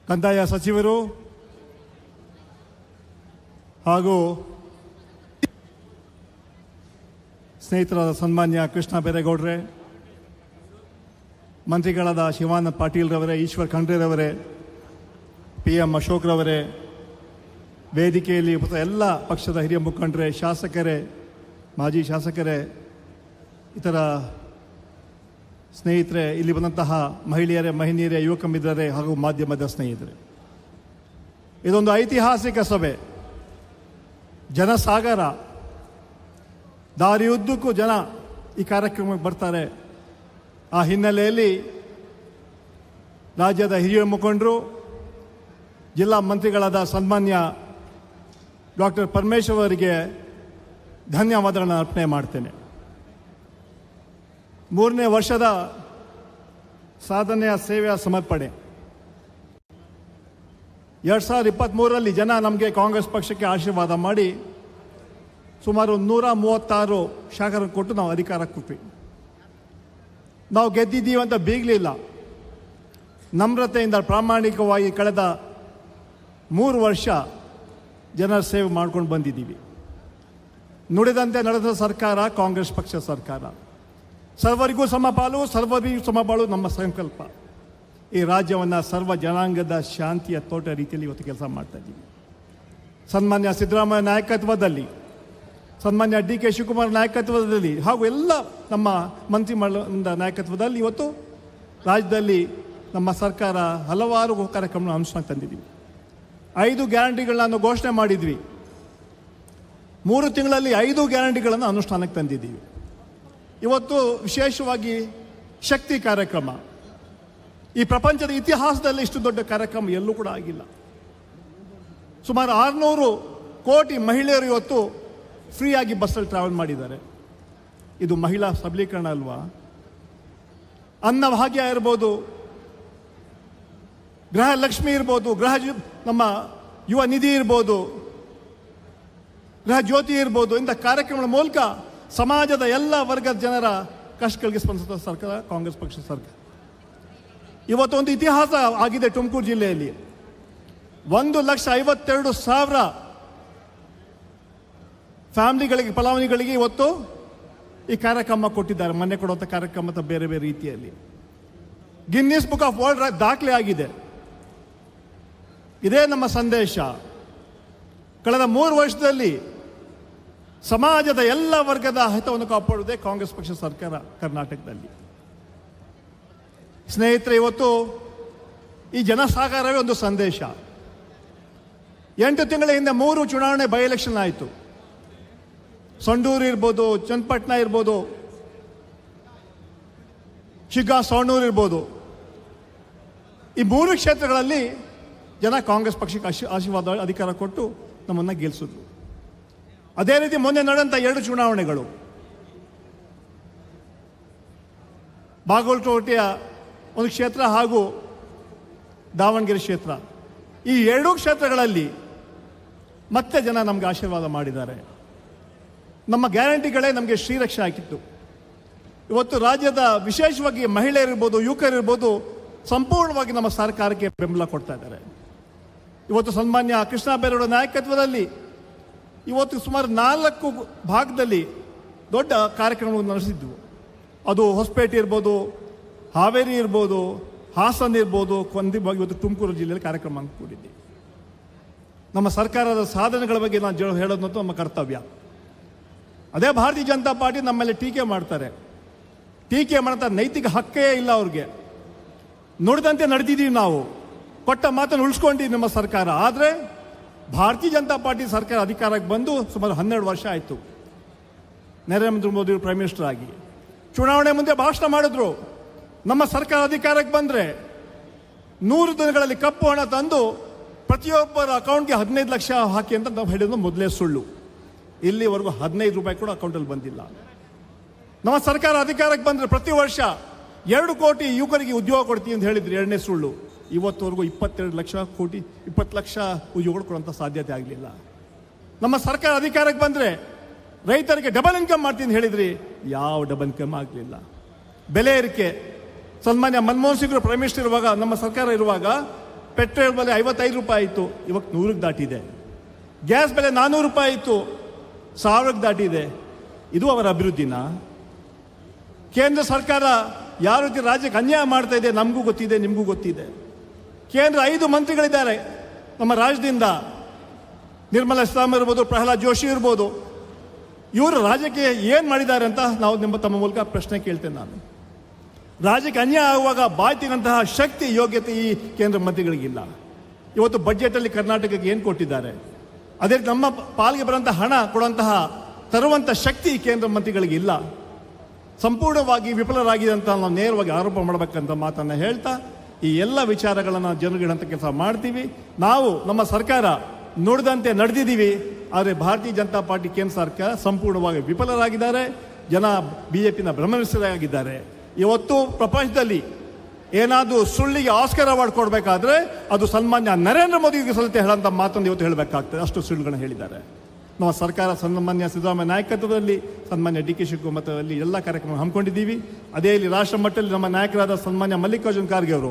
ಕಂದಾಯ ಸಚಿವರು ಹಾಗೂ ಸ್ನೇಹಿತರಾದ ಸನ್ಮಾನ್ಯ ಕೃಷ್ಣ ಬೈರೇಗೌಡರೇ, ಮಂತ್ರಿಗಳಾದ ಶಿವಾನಂದ ಪಾಟೀಲ್ರವರೇ, ಈಶ್ವರ್ ಖಂಡ್ರೆರವರೇ, PM ಅಶೋಕ್ರವರೇ, ವೇದಿಕೆಯಲ್ಲಿ ಎಲ್ಲ ಪಕ್ಷದ ಹಿರಿಯ ಮುಖಂಡರೇ, ಶಾಸಕರೇ, ಮಾಜಿ ಶಾಸಕರೇ, ಇತರ ಸ್ನೇಹಿತರೆ, ಇಲ್ಲಿ ಬಂದಂತಹ ಮಹಿಳೆಯರೇ, ಮಹಿಳೆಯರೇ, ಯುವಕ ಮಿತ್ರರೇ ಹಾಗೂ ಮಾಧ್ಯಮದ ಸ್ನೇಹಿತರೆ, ಇದೊಂದು ಐತಿಹಾಸಿಕ ಸಭೆ. ಜನಸಾಗರ, ದಾರಿಯುದ್ದಕ್ಕೂ ಜನ ಈ ಕಾರ್ಯಕ್ರಮಕ್ಕೆ ಬರ್ತಾರೆ. ಆ ಹಿನ್ನೆಲೆಯಲ್ಲಿ ರಾಜ್ಯದ ಹಿರಿಯ ಮುಖಂಡರು, ಜಿಲ್ಲಾ ಮಂತ್ರಿಗಳಾದ ಸನ್ಮಾನ್ಯ ಡಾಕ್ಟರ್ ಪರಮೇಶ್ವರ್ ಅವರಿಗೆ ಧನ್ಯವಾದಗಳನ್ನು ಅರ್ಪಣೆ ಮಾಡ್ತೇನೆ. 3ನೇ ವರ್ಷದ ಸಾಧನೆಯ ಸೇವೆಯ ಸಮರ್ಪಣೆ. 2023ರಲ್ಲಿ ಜನ ನಮಗೆ ಕಾಂಗ್ರೆಸ್ ಪಕ್ಷಕ್ಕೆ ಆಶೀರ್ವಾದ ಮಾಡಿ ಸುಮಾರು 136 ಶಾಸಕರನ್ನು ಕೊಟ್ಟು ನಾವು ಅಧಿಕಾರ ಕೊಟ್ವಿ. ನಾವು ಗೆದ್ದಿದ್ದೀವಿ ಅಂತ ಬೀಗಲಿಲ್ಲ. ನಮ್ರತೆಯಿಂದ ಪ್ರಾಮಾಣಿಕವಾಗಿ ಕಳೆದ 3 ವರ್ಷ ಜನರ ಸೇವೆ ಮಾಡ್ಕೊಂಡು ಬಂದಿದ್ದೀವಿ. ನುಡಿದಂತೆ ನಡೆದ ಸರ್ಕಾರ ಕಾಂಗ್ರೆಸ್ ಪಕ್ಷ ಸರ್ಕಾರ. ಸರ್ವರಿಗೂ ಸಮಪಾಲು, ಸರ್ವರಿಗೂ ಸಮಬಾಳು ನಮ್ಮ ಸಂಕಲ್ಪ. ಈ ರಾಜ್ಯವನ್ನು ಸರ್ವ ಜನಾಂಗದ ಶಾಂತಿಯ ತೋಟ ರೀತಿಯಲ್ಲಿ ಇವತ್ತು ಕೆಲಸ ಮಾಡ್ತಾ ಇದ್ದೀವಿ. ಸನ್ಮಾನ್ಯ ಸಿದ್ದರಾಮಯ್ಯ ನಾಯಕತ್ವದಲ್ಲಿ, ಸನ್ಮಾನ್ಯ DK ಶಿವಕುಮಾರ್ ನಾಯಕತ್ವದಲ್ಲಿ ಹಾಗೂ ಎಲ್ಲ ನಮ್ಮ ಮಂತ್ರಿಮಂಡಲದ ನಾಯಕತ್ವದಲ್ಲಿ ಇವತ್ತು ರಾಜ್ಯದಲ್ಲಿ ನಮ್ಮ ಸರ್ಕಾರ ಹಲವಾರು ಕಾರ್ಯಕ್ರಮಗಳನ್ನು ಅನುಷ್ಠಾನಕ್ಕೆ ತಂದಿದ್ದೀವಿ. 5 ಗ್ಯಾರಂಟಿಗಳನ್ನು ಘೋಷಣೆ ಮಾಡಿದ್ವಿ. 3 ತಿಂಗಳಲ್ಲಿ 5 ಗ್ಯಾರಂಟಿಗಳನ್ನು ಅನುಷ್ಠಾನಕ್ಕೆ ತಂದಿದ್ದೀವಿ. ಇವತ್ತು ವಿಶೇಷವಾಗಿ ಶಕ್ತಿ ಕಾರ್ಯಕ್ರಮ. ಈ ಪ್ರಪಂಚದ ಇತಿಹಾಸದಲ್ಲಿ ಇಷ್ಟು ದೊಡ್ಡ ಕಾರ್ಯಕ್ರಮ ಎಲ್ಲೂ ಕೂಡ ಆಗಿಲ್ಲ. ಸುಮಾರು 600 ಕೋಟಿ ಮಹಿಳೆಯರು ಇವತ್ತು ಫ್ರೀಯಾಗಿ ಬಸ್ಸಲ್ಲಿ ಟ್ರಾವೆಲ್ ಮಾಡಿದ್ದಾರೆ. ಇದು ಮಹಿಳಾ ಸಬಲೀಕರಣ ಅಲ್ವಾ? ಅನ್ನಭಾಗ್ಯ ಇರ್ಬೋದು, ಗೃಹ ಲಕ್ಷ್ಮಿ ಇರ್ಬೋದು, ನಮ್ಮ ಯುವ ನಿಧಿ ಇರ್ಬೋದು, ಗೃಹ ಜ್ಯೋತಿ ಇರ್ಬೋದು, ಇಂಥ ಕಾರ್ಯಕ್ರಮಗಳ ಮೂಲಕ ಸಮಾಜದ ಎಲ್ಲ ವರ್ಗದ ಜನರ ಕಷ್ಟಗಳಿಗೆ ಸ್ಪಂದಿಸಿದ ಸರ್ಕಾರ ಕಾಂಗ್ರೆಸ್ ಪಕ್ಷ ಸರ್ಕಾರ. ಇವತ್ತು ಒಂದು ಇತಿಹಾಸ ಆಗಿದೆ ತುಮಕೂರು ಜಿಲ್ಲೆಯಲ್ಲಿ. 1,52,000 ಫ್ಯಾಮಿಲಿಗಳಿಗೆ, ಫಲಾನುಭವಿಗಳಿಗೆ ಇವತ್ತು ಈ ಕಾರ್ಯಕ್ರಮ ಕೊಟ್ಟಿದ್ದಾರೆ. ಮೊನ್ನೆ ಕೊಡುವಂಥ ಕಾರ್ಯಕ್ರಮದ ಬೇರೆ ಬೇರೆ ರೀತಿಯಲ್ಲಿ ಗಿನ್ನಿಸ್ ಬುಕ್ ಆಫ್ ವರ್ಲ್ಡ್ ದಾಖಲೆ ಆಗಿದೆ. ಇದೇ ನಮ್ಮ ಸಂದೇಶ. ಕಳೆದ 3 ವರ್ಷದಲ್ಲಿ ಸಮಾಜದ ಎಲ್ಲ ವರ್ಗದ ಹಿತವನ್ನು ಕಾಪಾಡುವುದೇ ಕಾಂಗ್ರೆಸ್ ಪಕ್ಷ ಸರ್ಕಾರ ಕರ್ನಾಟಕದಲ್ಲಿ. ಸ್ನೇಹಿತರೆ, ಇವತ್ತು ಈ ಜನಸಾಗರವೇ ಒಂದು ಸಂದೇಶ. 8 ತಿಂಗಳ ಹಿಂದೆ 3 ಚುನಾವಣೆ ಬೈ ಎಲೆಕ್ಷನ್ ಆಯಿತು. ಸಂಡೂರು ಇರ್ಬೋದು, ಚನ್ನಪಟ್ಟಣ ಇರ್ಬೋದು, ಶಿಗ್ಗಾ ಸವಣೂರು ಇರ್ಬೋದು. ಈ 3 ಕ್ಷೇತ್ರಗಳಲ್ಲಿ ಜನ ಕಾಂಗ್ರೆಸ್ ಪಕ್ಷಕ್ಕೆ ಆಶೀರ್ವಾದ ಅಧಿಕಾರ ಕೊಟ್ಟು ನಮ್ಮನ್ನು ಗೆಲ್ಲಿಸಿದ್ರು. ಅದೇ ರೀತಿ ಮೊನ್ನೆ ನಡೆದಂಥ 2 ಚುನಾವಣೆಗಳು, ಬಾಗಲಕೋಟೆಯ ಒಂದು ಕ್ಷೇತ್ರ ಹಾಗೂ ದಾವಣಗೆರೆ ಕ್ಷೇತ್ರ, ಈ 2 ಕ್ಷೇತ್ರಗಳಲ್ಲಿ ಮತ್ತೆ ಜನ ನಮಗೆ ಆಶೀರ್ವಾದ ಮಾಡಿದ್ದಾರೆ. ನಮ್ಮ ಗ್ಯಾರಂಟಿಗಳೇ ನಮಗೆ ಶ್ರೀರಕ್ಷೆ ಹಾಕಿತ್ತು. ಇವತ್ತು ರಾಜ್ಯದ ವಿಶೇಷವಾಗಿ ಮಹಿಳೆಯರಿರ್ಬೋದು, ಯುವಕರಿರ್ಬೋದು ಸಂಪೂರ್ಣವಾಗಿ ನಮ್ಮ ಸರ್ಕಾರಕ್ಕೆ ಬೆಂಬಲ ಕೊಡ್ತಾ ಇದ್ದಾರೆ. ಇವತ್ತು ಸನ್ಮಾನ್ಯ ಕೃಷ್ಣ ಬೈರೇಗೌಡ ನಾಯಕತ್ವದಲ್ಲಿ ಇವತ್ತು ಸುಮಾರು 4 ಭಾಗದಲ್ಲಿ ದೊಡ್ಡ ಕಾರ್ಯಕ್ರಮಗಳನ್ನು ನಡೆಸಿದ್ವು. ಅದು ಹೊಸಪೇಟೆ ಇರ್ಬೋದು, ಹಾವೇರಿ ಇರ್ಬೋದು, ಹಾಸನ ಇರ್ಬೋದು, ಇವತ್ತು ತುಮಕೂರು ಜಿಲ್ಲೆಯಲ್ಲಿ ಕಾರ್ಯಕ್ರಮ ಹಮ್ಮಿಕೊಂಡಿದ್ದೀವಿ. ನಮ್ಮ ಸರ್ಕಾರದ ಸಾಧನೆಗಳ ಬಗ್ಗೆ ನಾನು ಹೇಳೋದಂತೂ ನಮ್ಮ ಕರ್ತವ್ಯ. ಅದೇ ಭಾರತೀಯ ಜನತಾ ಪಾರ್ಟಿ ನಮ್ಮ ಮೇಲೆ ಟೀಕೆ ಮಾಡ್ತಾರೆ. ಟೀಕೆ ಮಾಡ್ತಾ ನೈತಿಕ ಹಕ್ಕೇ ಇಲ್ಲ ಅವ್ರಿಗೆ. ನುಡಿದಂತೆ ನಡೆದಿದ್ದೀವಿ ನಾವು, ಕೊಟ್ಟ ಮಾತನ್ನು ಉಳಿಸ್ಕೊಂಡಿದ್ದೀವಿ ನಮ್ಮ ಸರ್ಕಾರ. ಆದರೆ ಭಾರತೀಯ ಜನತಾ ಪಾರ್ಟಿ ಸರ್ಕಾರ ಅಧಿಕಾರಕ್ಕೆ ಬಂದು ಸುಮಾರು 12 ವರ್ಷ ಆಯಿತು. ನರೇಂದ್ರ ಮೋದಿ ಪ್ರೈಮ್ ಮಿನಿಸ್ಟರ್ ಆಗಿ ಚುನಾವಣೆ ಮುಂದೆ ಭಾಷಣ ಮಾಡಿದ್ರು. ನಮ್ಮ ಸರ್ಕಾರ ಅಧಿಕಾರಕ್ಕೆ ಬಂದರೆ 100 ದಿನಗಳಲ್ಲಿ ಕಪ್ಪು ಹಣ ತಂದು ಪ್ರತಿಯೊಬ್ಬರ ಅಕೌಂಟ್ಗೆ 15 ಲಕ್ಷ ಹಾಕಿ ಅಂತ ನಾವು ಹೇಳಿದ್ದು ಮೊದಲೇ ಸುಳ್ಳು. ಇಲ್ಲಿವರೆಗೂ 15 ರೂಪಾಯಿ ಕೂಡ ಅಕೌಂಟಲ್ಲಿ ಬಂದಿಲ್ಲ. ನಮ್ಮ ಸರ್ಕಾರ ಅಧಿಕಾರಕ್ಕೆ ಬಂದರೆ ಪ್ರತಿ ವರ್ಷ 2 ಕೋಟಿ ಯುವಕರಿಗೆ ಉದ್ಯೋಗ ಕೊಡ್ತೀವಿ ಅಂತ ಹೇಳಿದ್ರು, 2ನೇ ಸುಳ್ಳು. ಇವತ್ತುವರೆಗೂ 22 ಲಕ್ಷ ಕೋಟಿ 20 ಲಕ್ಷ ಉದ್ಯೋಗಗಳು ಕೊಡುವಂಥ ಸಾಧ್ಯತೆ ಆಗಲಿಲ್ಲ. ನಮ್ಮ ಸರ್ಕಾರ ಅಧಿಕಾರಕ್ಕೆ ಬಂದರೆ ರೈತರಿಗೆ ಡಬಲ್ ಇನ್ಕಮ್ ಮಾಡ್ತೀನಿ ಅಂತ ಹೇಳಿದ್ರಿ, ಯಾವ ಡಬಲ್ ಇನ್ಕಮ್ ಆಗಲಿಲ್ಲ. ಬೆಲೆ ಏರಿಕೆ, ಸನ್ಮಾನ್ಯ ಮನಮೋಹನ್ ಸಿಂಗ್ ಪ್ರೈಮ್ ಮಿನಿಸ್ಟರ್ ಇರುವಾಗ, ನಮ್ಮ ಸರ್ಕಾರ ಇರುವಾಗ ಪೆಟ್ರೋಲ್ ಬೆಲೆ 55 ರೂಪಾಯಿ ಇತ್ತು, ಇವತ್ತು 100ಕ್ಕೆ ದಾಟಿದೆ. ಗ್ಯಾಸ್ ಬೆಲೆ 400 ರೂಪಾಯಿ ಇತ್ತು, 1000ಕ್ಕೆ ದಾಟಿದೆ. ಇದು ಅವರ ಅಭಿವೃದ್ಧಿನ? ಕೇಂದ್ರ ಸರ್ಕಾರ ಯಾವ ರೀತಿ ರಾಜ್ಯಕ್ಕೆ ಅನ್ಯಾಯ ಮಾಡ್ತಾ ಇದೆ ನಮಗೂ ಗೊತ್ತಿದೆ, ನಿಮಗೂ ಗೊತ್ತಿದೆ. ಕೇಂದ್ರ 5 ಮಂತ್ರಿಗಳಿದ್ದಾರೆ ನಮ್ಮ ರಾಜ್ಯದಿಂದ, ನಿರ್ಮಲಾ ಸೀತಾರಾಮನ್ ಇರ್ಬೋದು, ಪ್ರಹ್ಲಾದ್ ಜೋಶಿ ಇರ್ಬೋದು. ಇವರು ರಾಜ್ಯಕ್ಕೆ ಏನು ಮಾಡಿದ್ದಾರೆ ಅಂತ ನಾವು ತಮ್ಮ ಮೂಲಕ ಪ್ರಶ್ನೆ ಕೇಳ್ತೇನೆ. ನಾನು ರಾಜ್ಯಕ್ಕೆ ಅನ್ಯಾಯ ಆಗುವಾಗ ಬಾಯ್ತಿಗಂತಹ ಶಕ್ತಿ, ಯೋಗ್ಯತೆ ಈ ಕೇಂದ್ರ ಮಂತ್ರಿಗಳಿಗಿಲ್ಲ. ಇವತ್ತು ಬಜೆಟಲ್ಲಿ ಕರ್ನಾಟಕಕ್ಕೆ ಏನು ಕೊಟ್ಟಿದ್ದಾರೆ, ಅದೇ ನಮ್ಮ ಪಾಲಿಗೆ ಬರುವಂತಹ ಹಣ ಕೊಡುವಂತಹ ತರುವಂಥ ಶಕ್ತಿ ಈ ಕೇಂದ್ರ ಮಂತ್ರಿಗಳಿಗಿಲ್ಲ. ಸಂಪೂರ್ಣವಾಗಿ ವಿಫಲರಾಗಿದೆ ಅಂತ ನಾವು ನೇರವಾಗಿ ಆರೋಪ ಮಾಡಬೇಕಂತ ಮಾತನ್ನು ಹೇಳ್ತಾ ಈ ಎಲ್ಲ ವಿಚಾರಗಳನ್ನು ಜನರಿಗಿಡಂತ ಕೆಲಸ ಮಾಡ್ತೀವಿ. ನಾವು ನಮ್ಮ ಸರ್ಕಾರ ನುಡಿದಂತೆ ನಡೆದಿದ್ದೀವಿ. ಆದರೆ ಭಾರತೀಯ ಜನತಾ ಪಾರ್ಟಿ ಕೇಂದ್ರ ಸರ್ಕಾರ ಸಂಪೂರ್ಣವಾಗಿ ವಿಫಲರಾಗಿದ್ದಾರೆ. ಜನ BJPನ ಭ್ರಮನಿಷ್ಠರಾಗಿದ್ದಾರೆ. ಇವತ್ತು ಪ್ರಪಂಚದಲ್ಲಿ ಏನಾದರೂ ಸುಳ್ಳಿಗೆ ಆಸ್ಕರ್ ಅವಾರ್ಡ್ ಕೊಡಬೇಕಾದ್ರೆ ಅದು ಸನ್ಮಾನ್ಯ ನರೇಂದ್ರ ಮೋದಿಗೆ ಸಲ್ಲತೆ ಹೇಳೋಂಥ ಮಾತನ್ನು ಇವತ್ತು ಹೇಳಬೇಕಾಗ್ತದೆ. ಅಷ್ಟು ಸುಳ್ಳುಗಳನ್ನು ಹೇಳಿದ್ದಾರೆ. ನಮ್ಮ ಸರ್ಕಾರ ಸನ್ಮಾನ್ಯ ಸಿದ್ದರಾಮಯ್ಯ ನಾಯಕತ್ವದಲ್ಲಿ, ಸನ್ಮಾನ್ಯ DK ಶಿವಕುಮಾರ್ ಎಲ್ಲ ಕಾರ್ಯಕ್ರಮ ಹಮ್ಮಿಕೊಂಡಿದ್ದೀವಿ. ಅದೇ ಇಲ್ಲಿ ರಾಷ್ಟ್ರ ಮಟ್ಟದಲ್ಲಿ ನಮ್ಮ ನಾಯಕರಾದ ಸನ್ಮಾನ್ಯ ಮಲ್ಲಿಕಾರ್ಜುನ್ ಖರ್ಗೆ ಅವರು,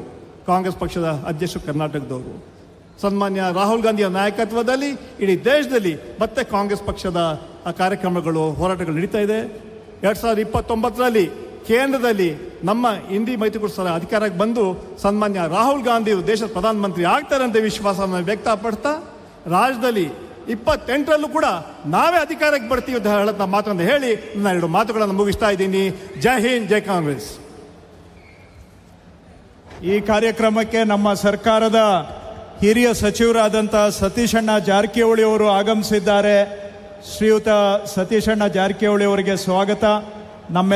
ಕಾಂಗ್ರೆಸ್ ಪಕ್ಷದ ಅಧ್ಯಕ್ಷರು ಕರ್ನಾಟಕದವರು, ಸನ್ಮಾನ್ಯ ರಾಹುಲ್ ಗಾಂಧಿಯ ನಾಯಕತ್ವದಲ್ಲಿ ಇಡೀ ದೇಶದಲ್ಲಿ ಮತ್ತೆ ಕಾಂಗ್ರೆಸ್ ಪಕ್ಷದ ಕಾರ್ಯಕ್ರಮಗಳು, ಹೋರಾಟಗಳು ನಡೀತಾ ಇದೆ. 2029ರಲ್ಲಿ ಕೇಂದ್ರದಲ್ಲಿ ನಮ್ಮ ಇಂಡಿ ಮೈತ್ರಿಕೂಟ ಸರ್ಕಾರ ಅಧಿಕಾರಕ್ಕೆ ಬಂದು ಸನ್ಮಾನ್ಯ ರಾಹುಲ್ ಗಾಂಧಿ ದೇಶದ ಪ್ರಧಾನಮಂತ್ರಿ ಆಗ್ತಾರೆ ಅಂತ ವಿಶ್ವಾಸವನ್ನು ವ್ಯಕ್ತಪಡ್ತಾ, ರಾಜ್ಯದಲ್ಲಿ 28ರಲ್ಲೂ ಕೂಡ ನಾವೇ ಅಧಿಕಾರಕ್ಕೆ ಬರ್ತೀವಿ ಅಂತ ಹೇಳೋಂಥ ಮಾತನ್ನು ಹೇಳಿ ನಾನು 2 ಮಾತುಗಳನ್ನು ಮುಗಿಸ್ತಾ ಇದ್ದೀನಿ. ಜೈ ಹಿಂದ್, ಜೈ ಕಾಂಗ್ರೆಸ್. ಈ ಕಾರ್ಯಕ್ರಮಕ್ಕೆ ನಮ್ಮ ಸರ್ಕಾರದ ಹಿರಿಯ ಸಚಿವರಾದಂಥ ಸತೀಶಣ್ಣ ಜಾರಕಿಹೊಳಿ ಅವರು ಆಗಮಿಸಿದ್ದಾರೆ. ಶ್ರೀಯುತ ಸತೀಶಣ್ಣ ಜಾರಕಿಹೊಳಿ ಅವರಿಗೆ ಸ್ವಾಗತ. ನಮ್ಮ